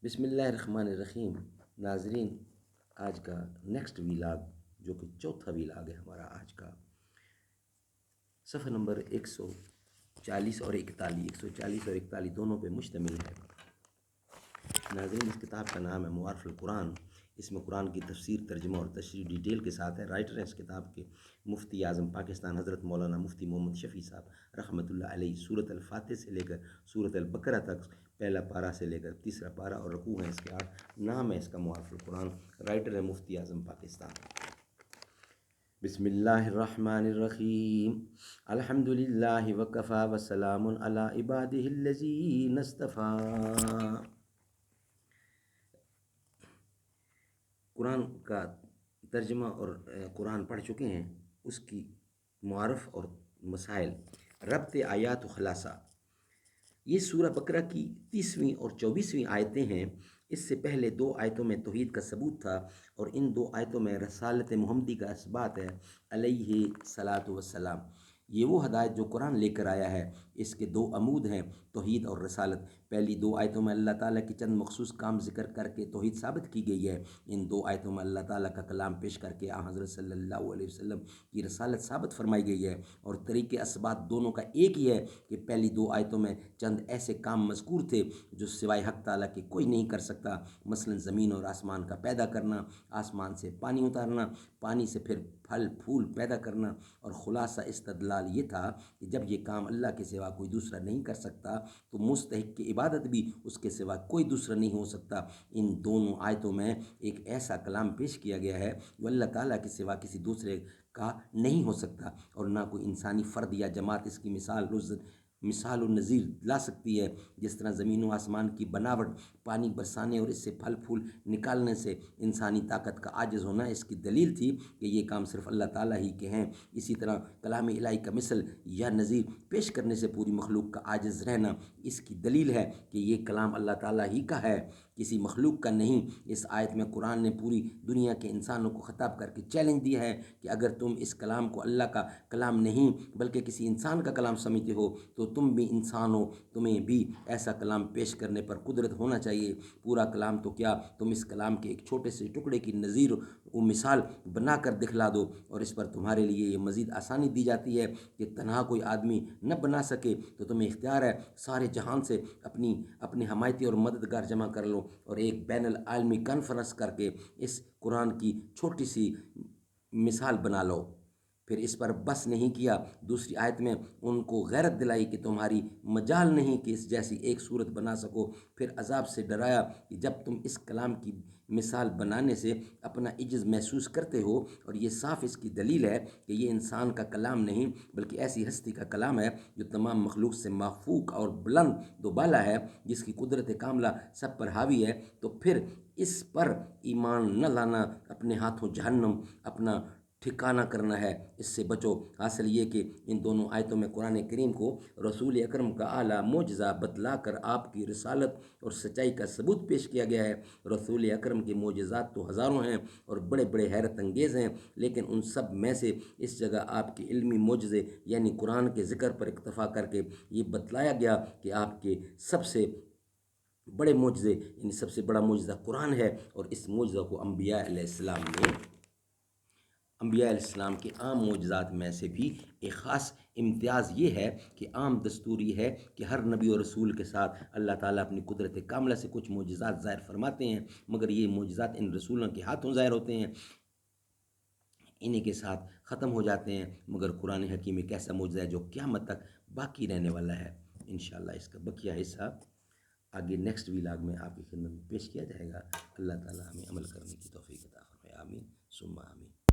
بسم اللہ الرحمن الرحیم۔ ناظرین، آج کا نیکسٹ ویلاگ جو کہ چوتھا ویلاگ ہے ہمارا آج کا، صفحہ نمبر 140 اور 41 دونوں پہ مشتمل ہے۔ ناظرین، اس کتاب کا نام ہے معارف القرآن۔ اس میں قرآن کی تفسیر، ترجمہ اور تشریح ڈیٹیل کے ساتھ ہے۔ رائٹر ہیں اس کتاب کے مفتی اعظم پاکستان حضرت مولانا مفتی محمد شفیع صاحب رحمۃ اللہ علیہ۔ سورۃ الفاتح سے لے کر سورۃ البقرہ تک پہلا پارہ سے لے کر تیسرا پارہ اور رکوع ہیں اس کے 8۔ نام ہے اس کا معارف القرآن۔ رائٹر ہے مفتی اعظم پاکستان۔ بسم اللہ الرحمن الرحیم۔ الحمد للہ وکفی وسلام علی عبادہ الذین اصطفی۔ قرآن کا ترجمہ اور قرآن پڑھ چکے ہیں، اس کی معارف اور مسائل، ربط آیات و خلاصہ۔ یہ سورہ بقرہ کی 30ویں اور 24ویں آیتیں ہیں۔ اس سے پہلے 2 آیتوں میں توحید کا ثبوت تھا اور ان 2 آیتوں میں رسالت محمدی کا اثبات ہے علیہ الصلاۃ والسلام۔ یہ وہ ہدایت جو قرآن لے کر آیا ہے۔ اس کے 2 عمود ہیں، توحید اور رسالت۔ پہلی 2 آیتوں میں اللہ تعالیٰ کی چند مخصوص کام ذکر کر کے توحید ثابت کی گئی ہے۔ ان 2 آیتوں میں اللہ تعالیٰ کا کلام پیش کر کے حضرت صلی اللہ علیہ وسلم کی رسالت ثابت فرمائی گئی ہے، اور طریق اثبات دونوں کا ایک ہی ہے کہ پہلی 2 آیتوں میں چند ایسے کام مذکور تھے جو سوائے حق تعالیٰ کے کوئی نہیں کر سکتا، مثلا زمین اور آسمان کا پیدا کرنا، آسمان سے پانی اتارنا، پانی سے پھر پھل پھول پیدا کرنا۔ اور خلاصہ استدلال یہ تھا کہ جب یہ کام اللہ کے سوا کوئی دوسرا نہیں کر سکتا تو مستحق کی عبادت بھی اس کے سوا کوئی دوسرا نہیں ہو سکتا۔ ان دونوں آیتوں میں ایک ایسا کلام پیش کیا گیا ہے جو اللہ تعالیٰ کے سوا کسی دوسرے کا نہیں ہو سکتا، اور نہ کوئی انسانی فرد یا جماعت اس کی مثال و نظیر لا سکتی ہے۔ جس طرح زمین و آسمان کی بناوٹ، پانی برسانے اور اس سے پھل پھول نکالنے سے انسانی طاقت کا عاجز ہونا اس کی دلیل تھی کہ یہ کام صرف اللہ تعالیٰ ہی کے ہیں، اسی طرح کلام الہی کا مثل یا نظیر پیش کرنے سے پوری مخلوق کا عاجز رہنا اس کی دلیل ہے کہ یہ کلام اللہ تعالیٰ ہی کا ہے، کسی مخلوق کا نہیں۔ اس آیت میں قرآن نے پوری دنیا کے انسانوں کو خطاب کر کے چیلنج دیا ہے کہ اگر تم اس کلام کو اللہ کا کلام نہیں بلکہ کسی انسان کا کلام سمجھتے ہو تو تم بھی انسان ہو، تمہیں بھی ایسا کلام پیش کرنے پر قدرت ہونا چاہیے۔ پورا کلام تو کیا، تم اس کلام کے ایک چھوٹے سے ٹکڑے کی نظیر و مثال بنا کر دکھلا دو، اور اس پر تمہارے لیے یہ مزید آسانی دی جاتی ہے کہ تنہا کوئی آدمی نہ بنا سکے تو تمہیں اختیار ہے سارے جہان سے اپنے حمایتی اور مددگار جمع کر لو اور ایک بین العالمی کانفرنس کر کے اس قرآن کی چھوٹی سی مثال بنا لو۔ پھر اس پر بس نہیں کیا، دوسری آیت میں ان کو غیرت دلائی کہ تمہاری مجال نہیں کہ اس جیسی ایک صورت بنا سکو۔ پھر عذاب سے ڈرایا کہ جب تم اس کلام کی مثال بنانے سے اپنا عجز محسوس کرتے ہو، اور یہ صاف اس کی دلیل ہے کہ یہ انسان کا کلام نہیں بلکہ ایسی ہستی کا کلام ہے جو تمام مخلوق سے مافوق اور بلند و بالا ہے، جس کی قدرت کاملہ سب پر حاوی ہے، تو پھر اس پر ایمان نہ لانا اپنے ہاتھوں جہنم اپنا ٹھکانہ کرنا ہے، اس سے بچو۔ حاصل یہ کہ ان دونوں آیتوں میں قرآن کریم کو رسول اکرم کا اعلیٰ معجزہ بتلا کر آپ کی رسالت اور سچائی کا ثبوت پیش کیا گیا ہے۔ رسول اکرم کے معجزات تو ہزاروں ہیں اور بڑے بڑے حیرت انگیز ہیں، لیکن ان سب میں سے اس جگہ آپ کے علمی معجزے یعنی قرآن کے ذکر پر اکتفا کر کے یہ بتلایا گیا کہ آپ کے سب سے بڑے معجزے یعنی سب سے بڑا معجزہ قرآن ہے، اور اس معجزہ کو انبیاء علیہ السلام کے عام معجزات میں سے بھی ایک خاص امتیاز یہ ہے کہ عام دستور یہ ہے کہ ہر نبی اور رسول کے ساتھ اللہ تعالیٰ اپنی قدرت کاملہ سے کچھ معجزات ظاہر فرماتے ہیں، مگر یہ معجزات ان رسولوں کے ہاتھوں ظاہر ہوتے ہیں، انہی کے ساتھ ختم ہو جاتے ہیں۔ مگر قرآن حکیم ایک ایسا معجزہ ہے جو قیامت تک باقی رہنے والا ہے۔ انشاءاللہ اس کا بقیہ حصہ آگے نیکسٹ ویلاگ میں آپ کی خدمت میں پیش کیا جائے گا۔ اللہ تعالیٰ ہمیں عمل کرنے کی توفیق عطا فرمائے، آمین ثم آمین۔